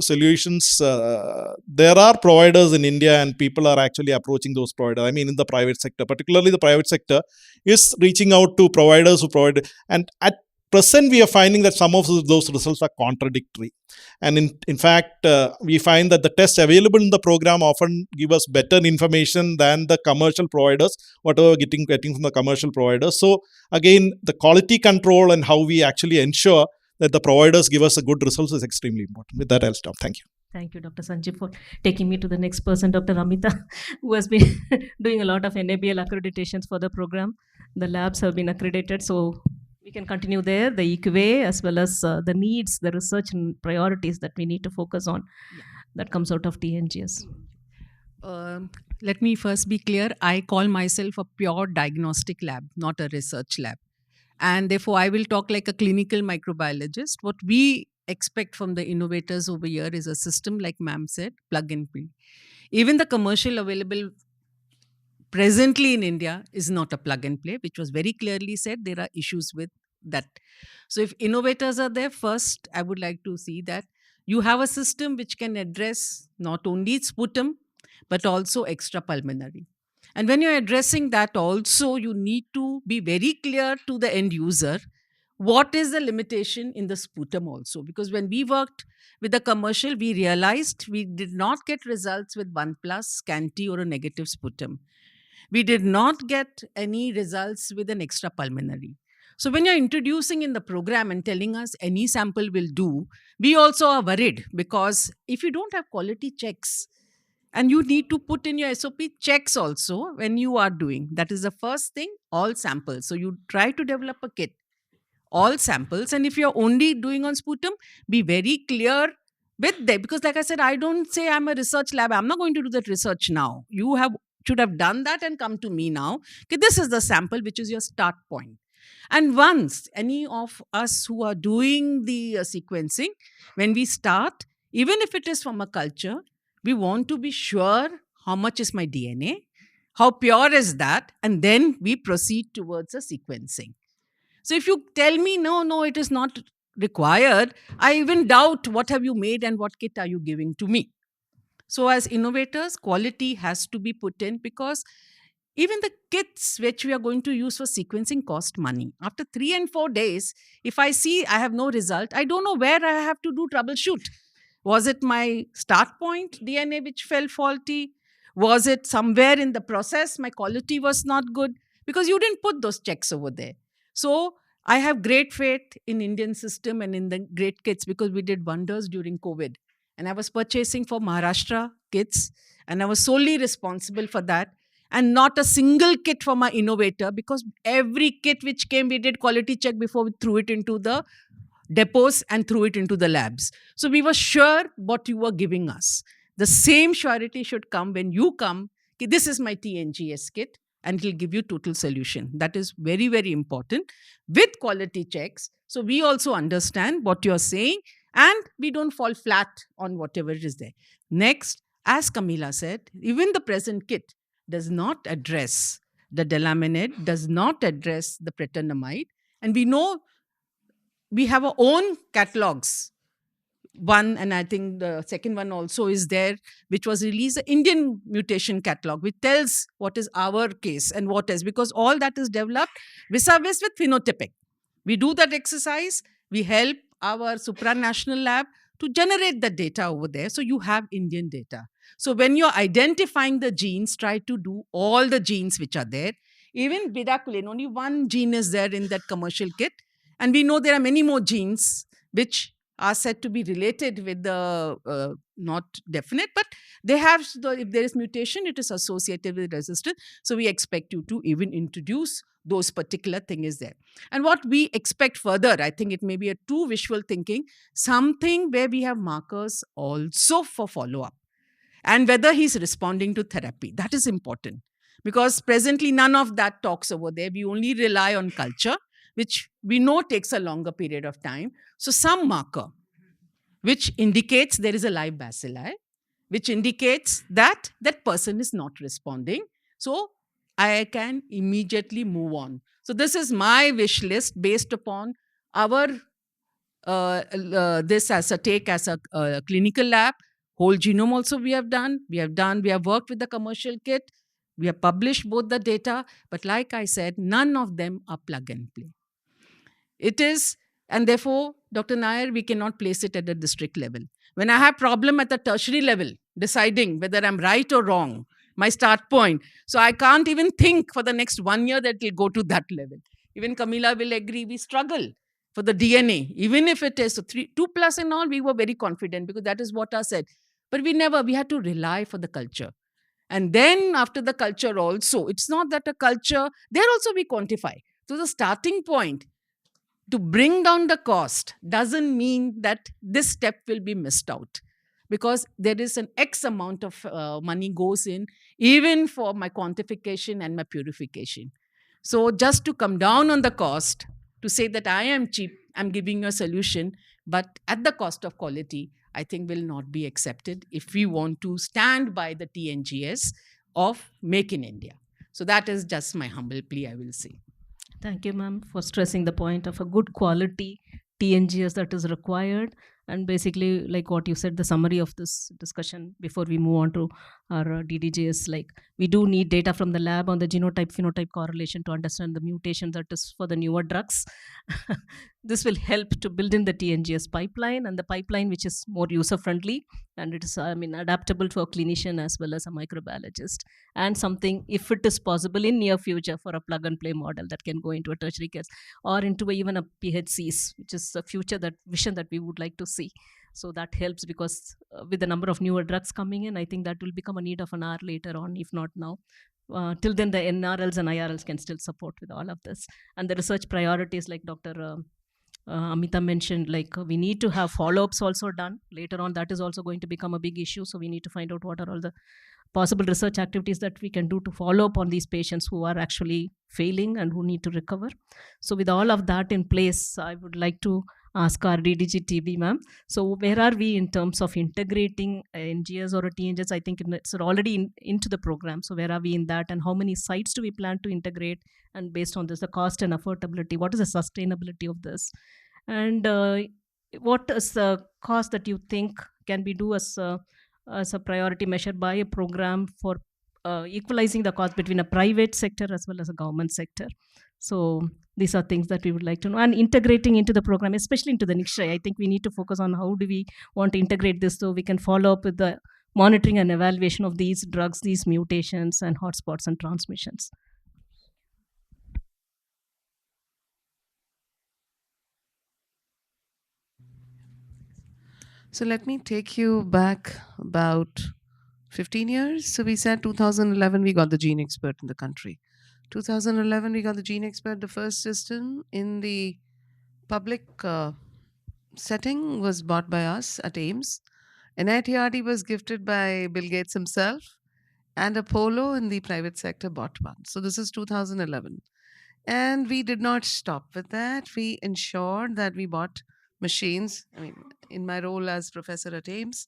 solutions, there are providers in India and people are actually approaching those providers. In the private sector, particularly the private sector is reaching out to providers who provide, and at present we are finding that some of those results are contradictory. And in fact, we find that the tests available in the program often give us better information than the commercial providers, whatever getting from the commercial providers. So again, the quality control and how we actually ensure that the providers give us a good results is extremely important. With that, I'll stop. Thank you. Thank you, Dr. Sanjeev, for taking me to the next person, Dr. Ameeta, who has been doing a lot of NABL accreditations for the program. The labs have been accredited, so we can continue there, the EQA as well as the needs, the research and priorities that we need to focus on that comes out of NGS. Let me first be clear. I call myself a pure diagnostic lab, not a research lab. And therefore, I will talk like a clinical microbiologist. What we expect from the innovators over here is a system, like ma'am said, plug and play. Even the commercial available presently in India is not a plug and play, which was very clearly said. There are issues with that. So if innovators are there, first, I would like to see that you have a system which can address not only sputum, but also extrapulmonary. And when you're addressing that also, you need to be very clear to the end user what is the limitation in the sputum also. Because when we worked with the commercial, we realized we did not get results with 1+, scanty or a negative sputum. We did not get any results with an extrapulmonary. So when you're introducing in the program and telling us any sample will do, we also are worried, because if you don't have quality checks, and you need to put in your SOP checks also when you are doing, that is the first thing, all samples. So you try to develop a kit, all samples. And if you're only doing on sputum, be very clear with that. Because like I said, I don't say I'm a research lab. I'm not going to do that research now. You should have done that and come to me now. Okay, this is the sample, which is your start point. And once any of us who are doing the sequencing, when we start, even if it is from a culture, we want to be sure how much is my DNA, how pure is that, and then we proceed towards the sequencing. So if you tell me, no, it is not required, I even doubt what have you made and what kit are you giving to me. So as innovators, quality has to be put in, because even the kits which we are going to use for sequencing cost money. After 3 and 4 days, if I see I have no result, I don't know where I have to do troubleshoot. Was it my start point DNA which fell faulty? Was it somewhere in the process my quality was not good? Because you didn't put those checks over there. So I have great faith in Indian system and in the great kits, because we did wonders during COVID. And I was purchasing for Maharashtra kits, and I was solely responsible for that. And not a single kit for my innovator, because every kit which came, we did quality check before we threw it into the depots and threw it into the labs. So we were sure what you were giving us. The same surety should come when you come. This is my TNGS kit, and it will give you total solution. That is very, very important with quality checks. So we also understand what you're saying, and we don't fall flat on whatever is there. Next, as Camilla said, even the present kit does not address the delaminate, does not address the pretenamide. And we know we have our own catalogs. One, and I think the second one also is there, which was released, the Indian mutation catalog, which tells what is our case and what is, because all that is developed vis-a-vis with phenotypic. We do that exercise, we help our supranational lab to generate the data over there. So you have Indian data. So when you're identifying the genes, try to do all the genes which are there. Even bedaquiline, only one gene is there in that commercial kit. And we know there are many more genes which are said to be related with the, not definite, but they have, if there is mutation, it is associated with resistance. So we expect you to even introduce those particular things there. And what we expect further, I think it may be a too visual thinking, something where we have markers also for follow-up. And whether he's responding to therapy, that is important. Because presently none of that talks over there. We only rely on culture, which we know takes a longer period of time. So some marker which indicates there is a live bacilli, which indicates that that person is not responding. So I can immediately move on. So this is my wish list based upon our this as a take as a clinical lab. Whole genome also we have done. We have worked with the commercial kit. We have published both the data. But like I said, none of them are plug and play. It is, and therefore, Dr. Nair, we cannot place it at the district level. When I have problem at the tertiary level, deciding whether I'm right or wrong, my start point. So I can't even think for the next 1 year that it will go to that level. Even Camilla will agree, we struggle for the DNA. Even if it is 2+ and all, we were very confident because that is what I said. But we had to rely for the culture. And then after the culture also, it's not that a culture, there also we quantify. So the starting point, to bring down the cost doesn't mean that this step will be missed out, because there is an X amount of money goes in, even for my quantification and my purification. So just to come down on the cost, to say that I am cheap, I'm giving you a solution, but at the cost of quality, I think will not be accepted if we want to stand by the TNGS of Make in India. So that is just my humble plea, I will say. Thank you, ma'am, for stressing the point of a good quality TNGS that is required. And basically, like what you said, the summary of this discussion before we move on to our DDG is like, we do need data from the lab on the genotype-phenotype correlation to understand the mutation that is for the newer drugs. This will help to build in the TNGS pipeline, and the pipeline which is more user-friendly, and it is, adaptable to a clinician as well as a microbiologist, and something, if it is possible in near future, for a plug-and-play model that can go into a tertiary care or into even a PHCs, which is a future vision that we would like to see. So that helps, because with the number of newer drugs coming in, I think that will become a need of an hour later on, if not now. Till then, the NRLs and IRLs can still support with all of this. And the research priorities, like Dr. Ameeta mentioned, like we need to have follow-ups also done. Later on, that is also going to become a big issue. So we need to find out what are all the possible research activities that we can do to follow up on these patients who are actually failing and who need to recover. So with all of that in place, I would like to ask our DDG-TB, ma'am. So where are we in terms of integrating NGS or a TNGS? I think it's already into the program. So where are we in that, and how many sites do we plan to integrate? And based on this, the cost and affordability, what is the sustainability of this? And what is the cost that you think can be do as a priority measure by a program for equalizing the cost between a private sector as well as a government sector? So these are things that we would like to know, and integrating into the program, especially into the NICSHI. I think we need to focus on how do we want to integrate this so we can follow up with the monitoring and evaluation of these drugs, these mutations and hotspots and transmissions. So let me take you back about 15 years. So we said 2011 we got the gene expert in the country. 2011 we got the gene expert. The first system in the public setting was bought by us at AIMS. NITRD was gifted by Bill Gates himself, and Apollo in the private sector bought one. So this is 2011. And we did not stop with that. We ensured that we bought machines. I mean, in my role as professor at AIMS,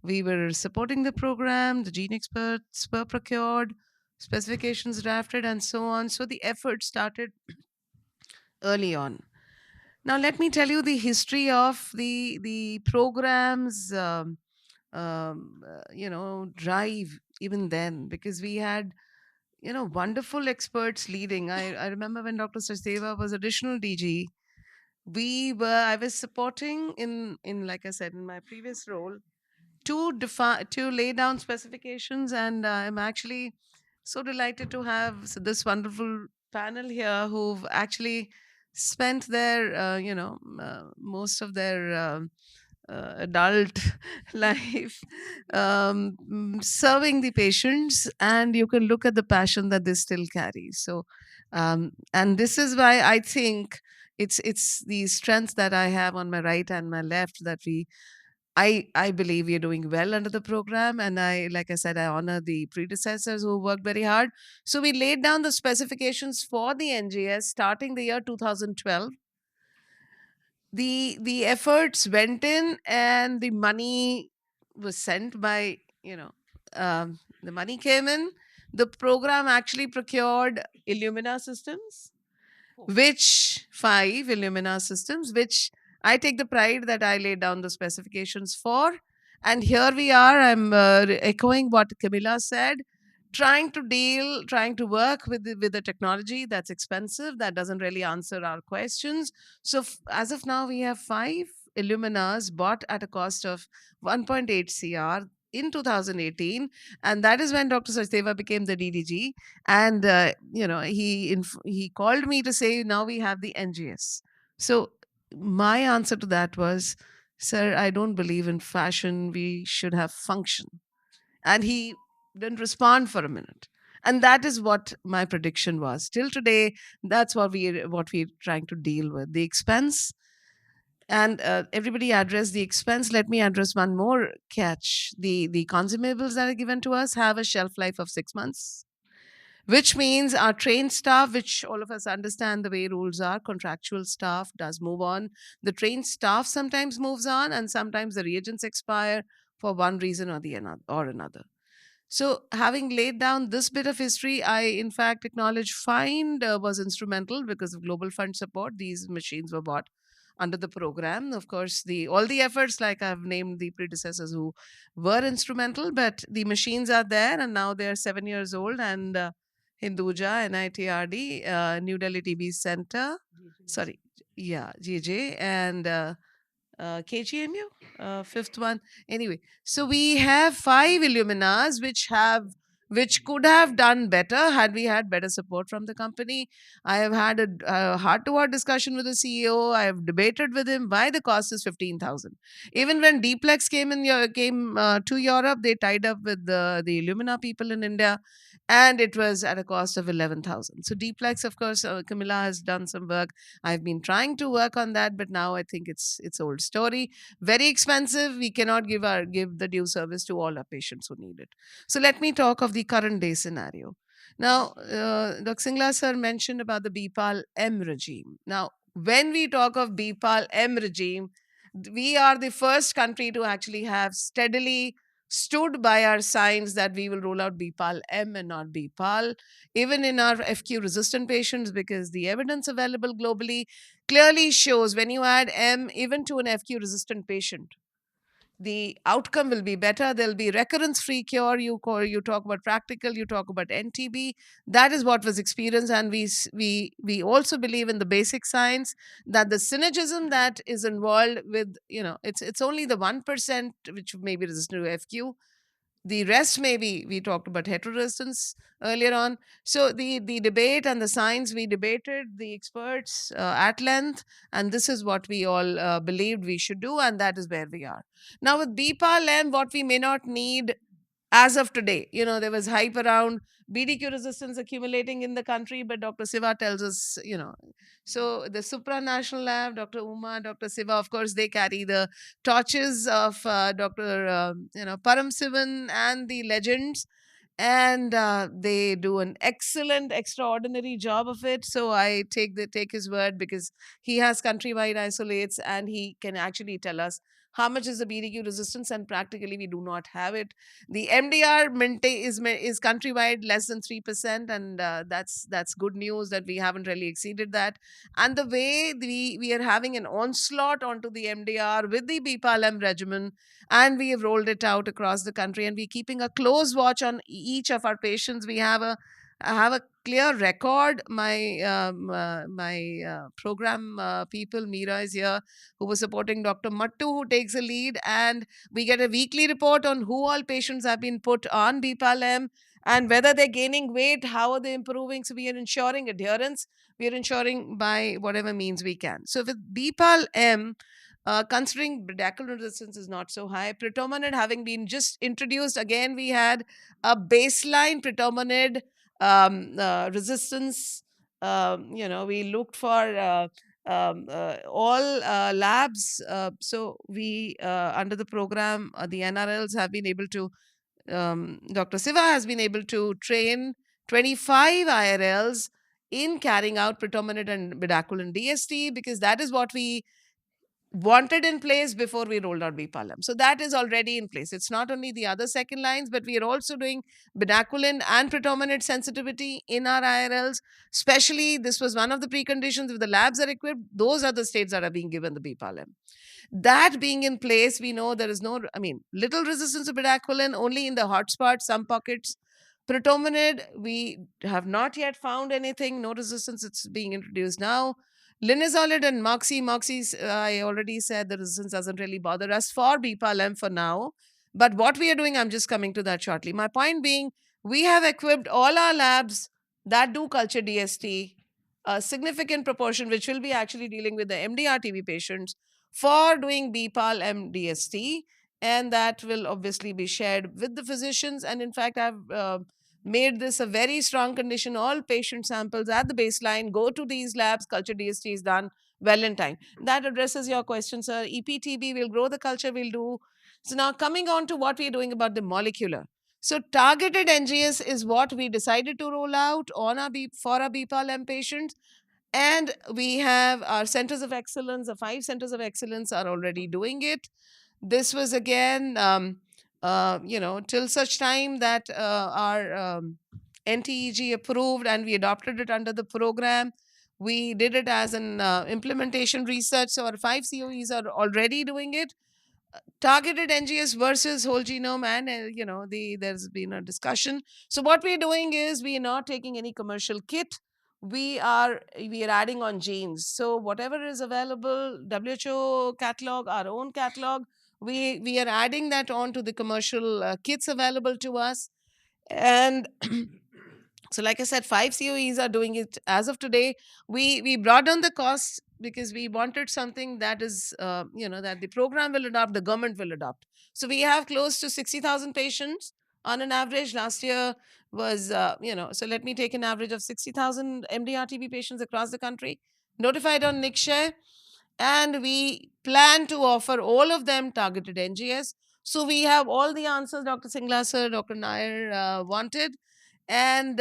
we were supporting the program, the gene experts were procured, specifications drafted, and so on. So the effort started early on. Now, let me tell you the history of the program's drive even then, because we had wonderful experts leading. I remember when Dr. Siva was additional DG, I was supporting in like I said in my previous role to lay down specifications, and I'm actually so delighted to have this wonderful panel here who've actually spent their most of their adult life serving the patients, and you can look at the passion that they still carry. So and this is why I think it's the strengths that I have on my right and my left that I believe we are doing well under the program, and like I said, I honor the predecessors who worked very hard. So we laid down the specifications for the NGS starting the year 2012. The efforts went in, and the money was sent by the money came in. The program actually procured Illumina systems, which 5 Illumina systems, which I take the pride that I laid down the specifications for. And here we are. I'm echoing what Camilla said, trying to work with the technology that's expensive, that doesn't really answer our questions. So as of now, we have 5 Illuminas bought at a cost of 1.8 CR in 2018, and that is when Dr. Sachdeva became the DDG, and he called me to say now we have the NGS. So my answer to that was, sir, I don't believe in fashion. We should have function. And he didn't respond for a minute. And that is what my prediction was. Till today, that's what we're trying to deal with. The expense, and everybody addressed the expense. Let me address one more catch. The consumables that are given to us have a shelf life of 6 months, which means our trained staff, which all of us understand the way rules are, contractual staff does move on. The trained staff sometimes moves on, and sometimes the reagents expire for one reason or another. So, having laid down this bit of history, I in fact acknowledge FIND was instrumental because of global fund support. These machines were bought under the program. Of course, all the efforts, like I've named the predecessors who were instrumental, but the machines are there, and now they are 7 years old. And Hinduja, NITRD, New Delhi TB Center, sorry, yeah, JJ, and KGMU, fifth one. Anyway, so we have 5 Illuminas which could have done better had we had better support from the company. I have had a heart-to-heart discussion with the CEO. I have debated with him why the cost is 15,000. Even when Dplex came to Europe, they tied up with the Illumina people in India, and it was at a cost of 11,000. So Dplex, of course, Camilla has done some work. I've been trying to work on that, but now I think it's old story. Very expensive. We cannot give the due service to all our patients who need it. So let me talk of the current day scenario. Now, Dr. Singla sir mentioned about the BPAL M regime. Now, when we talk of BPAL M regime, we are the first country to actually have steadily stood by our science that we will roll out BPAL-M and not BPAL, even in our FQ-resistant patients, because the evidence available globally clearly shows when you add M even to an FQ-resistant patient, the outcome will be better. There'll be recurrence-free cure. You talk about practical. You talk about NTB. That is what was experienced, and we also believe in the basic science that the synergism that is involved with, it's only the 1% which may be resistant to FQ. The rest maybe, we talked about heteroresistance earlier on. So the debate and the science, we debated the experts at length, and this is what we all believed we should do, and that is where we are. Now with BPAL-M, what we may not need as of today, there was hype around BDQ resistance accumulating in the country, but Dr. Siva tells us, so the supranational lab, Dr. Uma, Dr. Siva, of course, they carry the torches of Dr. Param Sivan and the legends, and they do an excellent, extraordinary job of it. So I take his word, because he has countrywide isolates and he can actually tell us how much is the BDQ resistance, and practically we do not have it. The MDR is countrywide less than 3%, and that's good news that we haven't really exceeded that. And the way we are having an onslaught onto the MDR with the BPAL-M regimen, and we have rolled it out across the country, and we're keeping a close watch on each of our patients. I have a clear record. My program people, Meera is here, who was supporting Dr. Mattu, who takes a lead, and we get a weekly report on who all patients have been put on BPAL-M and whether they're gaining weight, how are they improving. So we are ensuring adherence. We are ensuring by whatever means we can. So with BPAL-M, considering bedaquiline resistance is not so high, pretomanid having been just introduced, again we had a baseline pretomanid resistance. We looked for all labs. So we, under the program, the NRLs have been able to, Dr. Siva has been able to train 25 IRLs in carrying out pretomanid and bedaquiline DST, because that is what we wanted in place before we rolled out BPAL-M. So that is already in place. It's not only the other second lines, but we are also doing bedaquiline and pretomanid sensitivity in our IRLs. Especially, this was one of the preconditions. If the labs are equipped, those are the states that are being given the BPAL-M. That being in place, we know there is little resistance to bedaquiline, only in the hotspots, some pockets. Pretomanid, we have not yet found anything, no resistance. It's being introduced now. Linezolid and Moxie, I already said the resistance doesn't really bother us for BPAL-M for now. But what we are doing, I'm just coming to that shortly. My point being, we have equipped all our labs that do culture DST, a significant proportion, which will be actually dealing with the MDR-TB patients, for doing BPAL-M DST. And that will obviously be shared with the physicians. And in fact, I've made this a very strong condition. All patient samples at the baseline go to these labs. Culture DST is done well in time. That addresses your question, sir. EPTB will grow the culture, we'll do. So now coming on to what we're doing about the molecular. So targeted NGS is what we decided to roll out on for our BPAL-M patients. And we have our centers of excellence. The 5 centers of excellence are already doing it. This was again, till such time that our NTEG approved and we adopted it under the program. We did it as an implementation research. So our 5 COEs are already doing it. Targeted NGS versus whole genome, and there's been a discussion. So what we're doing is we are not taking any commercial kit. We are adding on genes. So whatever is available, WHO catalog, our own catalog, we are adding that on to the commercial kits available to us. And so like I said, 5 COEs are doing it as of today. We brought down the costs because we wanted something that is, that the program will adopt, the government will adopt. So we have close to 60,000 patients on an average. Last year was, so let me take an average of 60,000 MDR-TB patients across the country notified on NICSHare. And we plan to offer all of them targeted NGS. So we have all the answers Dr. Singla sir, Dr. Nair wanted. And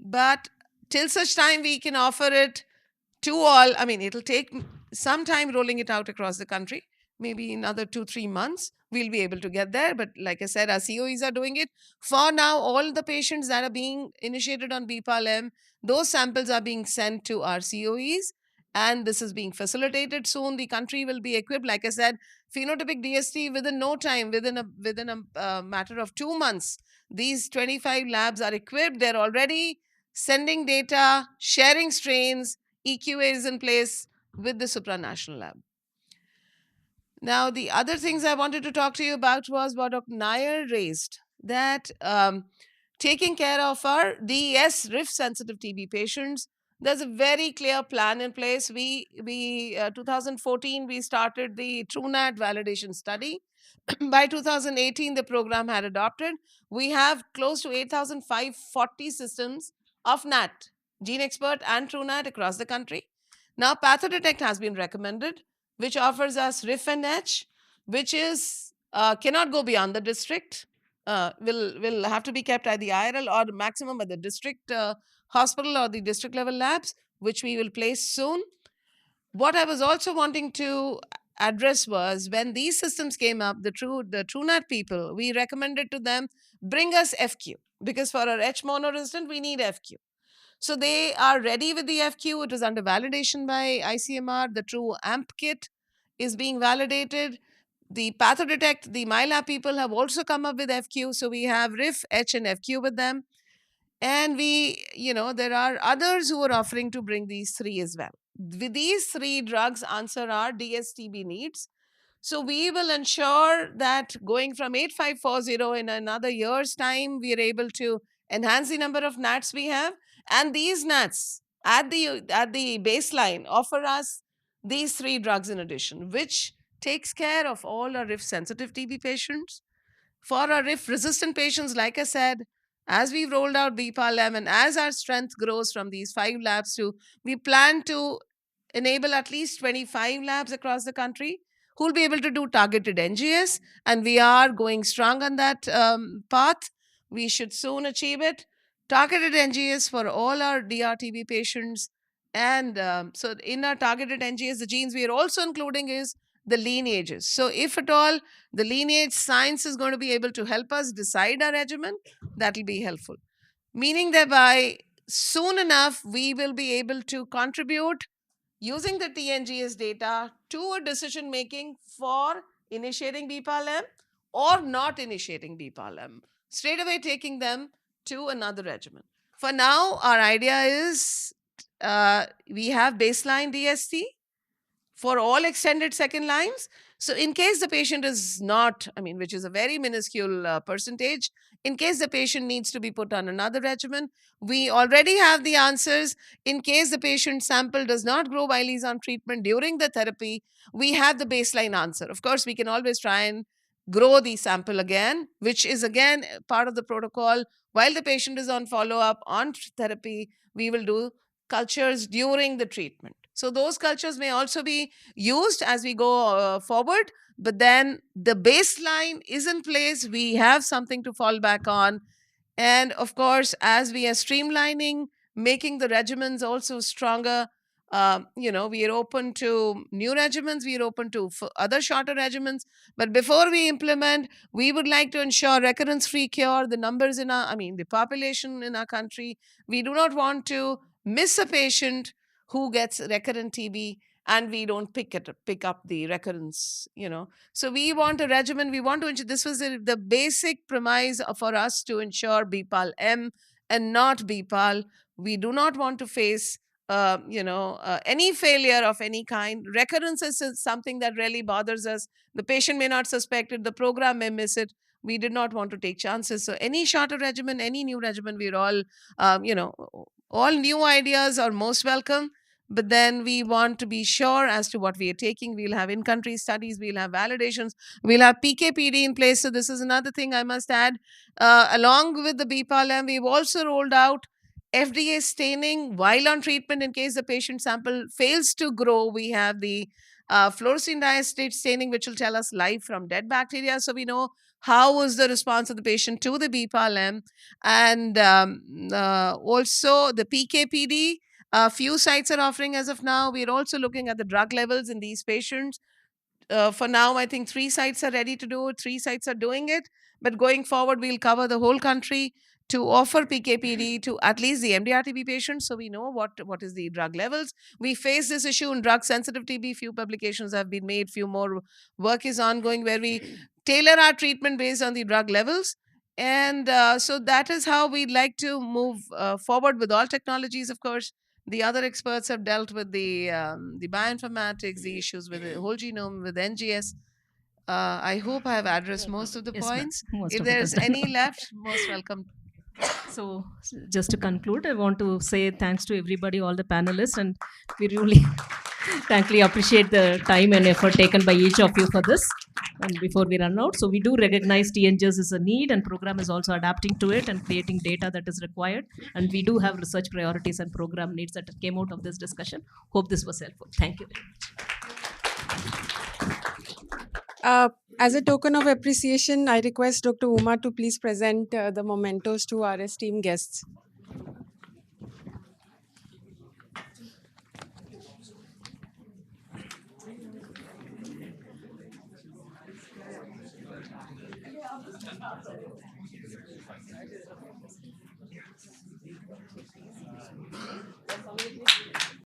but till such time we can offer it to all, it'll take some time rolling it out across the country, maybe another 2-3 months. we'll be able to get there. But like I said, our COEs are doing it. For now, all the patients that are being initiated on BPAL-M, those samples are being sent to our COEs, and this is being facilitated. Soon the country will be equipped. Like I said, phenotypic DST within no time, within a matter of 2 months, these 25 labs are equipped. They're already sending data, sharing strains, EQA is in place with the supranational lab. Now, the other things I wanted to talk to you about was what Dr. Nair raised, that taking care of our DES rift-sensitive TB patients, there's a very clear plan in place. 2014, we started the TrueNAT validation study. By 2018, the program had adopted. We have close to 8,540 systems of NAT, GeneXpert and TrueNAT across the country. Now, PathoDetect has been recommended, which offers us RIF and H, which is cannot go beyond the district. Will have to be kept at the IRL or maximum at the district hospital or the district level labs, which we will place soon. What I was also wanting to address was when these systems came up, the TrueNAT people, we recommended to them, bring us FQ, because for our H monoresistant, we need FQ. So they are ready with the FQ. It is under validation by ICMR. The True AMP kit is being validated. The PathoDetect, the MyLab people have also come up with FQ. So we have RIF, H, and FQ with them. And there are others who are offering to bring these three as well. With these three drugs answer our DSTB needs. So we will ensure that going from 8540 in another year's time, we are able to enhance the number of NATs we have. And these NATs at the baseline offer us these three drugs in addition, which takes care of all our RIF-sensitive TB patients. For our RIF-resistant patients, like I said, as we've rolled out BPAL-M and as our strength grows from these 5 labs we plan to enable at least 25 labs across the country who will be able to do targeted NGS, and we are going strong on that path. We should soon achieve it. Targeted NGS for all our DRTB patients. And so in our targeted NGS, the genes we are also including is the lineages. So if at all the lineage science is going to be able to help us decide our regimen, that will be helpful. Meaning that by soon enough, we will be able to contribute using the TNGS data to a decision making for initiating BPAL-M or not initiating BPAL-M, straight away taking them to another regimen. For now, our idea is we have baseline DST for all extended second lines. So in case the patient is not, which is a very minuscule percentage, in case the patient needs to be put on another regimen, we already have the answers. In case the patient sample does not grow while he's on treatment during the therapy, we have the baseline answer. Of course, we can always try and grow the sample again, which is again part of the protocol. While the patient is on follow-up on therapy, we will do cultures during the treatment. So those cultures may also be used as we go forward, but then the baseline is in place. We have something to fall back on. And of course, as we are streamlining, making the regimens also stronger, we are open to new regimens, we are open to other shorter regimens. But before we implement, we would like to ensure recurrence-free cure, the numbers in the population in our country. We do not want to miss a patient who gets recurrent TB and we don't pick up the recurrence, So we want a regimen, we want to ensure, this was the basic premise for us to ensure BPAL-M and not BPAL. We do not want to face any failure of any kind. Recurrence is something that really bothers us. The patient may not suspect it, the program may miss it. We did not want to take chances. So any shorter regimen, any new regimen, we're all, all new ideas are most welcome. But then we want to be sure as to what we are taking. We'll have in-country studies, we'll have validations, we'll have PK/PD in place. So this is another thing I must add. Along with the BPAL-M, we've also rolled out FDA staining while on treatment in case the patient sample fails to grow. We have the fluorescein diastase staining, which will tell us live from dead bacteria. So we know how was the response of the patient to the BPAL-M. And also the PK/PD. A few sites are offering as of now. We're also looking at the drug levels in these patients For now, I think 3 sites are ready to do it, 3 sites are doing it. But going forward, we'll cover the whole country to offer PKPD to at least the MDR-TB patients, so we know what is the drug levels. We face this issue in drug-sensitive TB. Few publications have been made, few more work is ongoing, where we tailor our treatment based on the drug levels. And so that is how we'd like to move forward with all technologies, of course. The other experts have dealt with the bioinformatics, the issues with the whole genome, with NGS. I hope I have addressed most of the Yes, ma'am. points. Most If of it there's is done. any left, most welcome. So, just to conclude, I want to say thanks to everybody, all the panelists, and we really thankfully appreciate the time and effort taken by each of you for this. And before we run out, so we do recognize TNGS is a need, and program is also adapting to it and creating data that is required. And we do have research priorities and program needs that came out of this discussion. Hope this was helpful. Thank you very much. As a token of appreciation, I request Dr. Uma to please present the mementos to our esteemed guests.